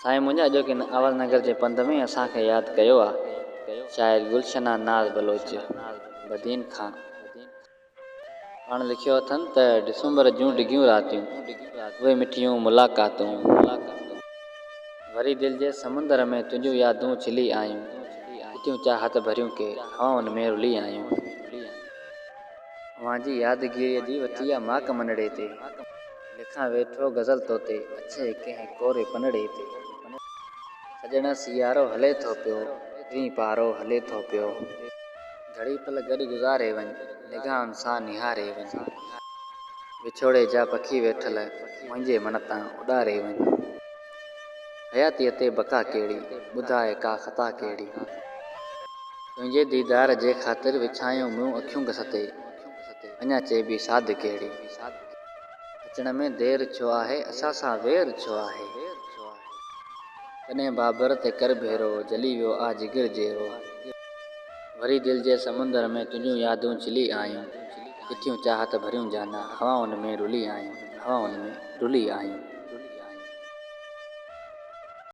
साईं मुंहिंजा अॼोके आवाज़ नगर जे पंध में असांखे यादि कयो आहे शाइर गुलशना नाज़ बलोच बदीन खां। पाण लिखियो अथनि त डिसंबर जूं डिघियूं रातियूं उहे मिठियूं मुलाक़ातूं वरी दिलि जे समुंदर में तुंहिंजूं यादूं छिली आयूं किथियूं चाहत भरियूं के हवाउनि में रुली आयूं। मुंहिंजी यादगिरीअ जी वठी आहे माक मनड़े ते लिखां वेठो गज़ल तोते अच्छे कंहिं कोरे पनड़े ते। सजण सियारो हले थो पियो टी पारो हले थो पियो घड़ी पल गॾु गुज़ारे वञ निगाहनि सां निहारे वञ विछोड़े जा पखी वेठल मुंहिंजे मन तां उॾारे वञ हयातीअ ते बका कहिड़ी ॿुधाए का ख़ता कहिड़ी तुंहिंजे दीदार जे ख़ातिर विछायूं मूं अखियूं घसते अञा चइबी साध कहिड़ी अचण में देरि छो आहे असां सां वेर छो आहे तॾहिं बाबर ते कर भेरो जली वियो आ जिगर जहिड़ो वरी दिलि जे समुंदर में तुंहिंजूं यादूं छिली आयूं किथियूं चाहत भरियूं जाना हवाउनि में रुली आयूं हवाउनि में रुली आयूं।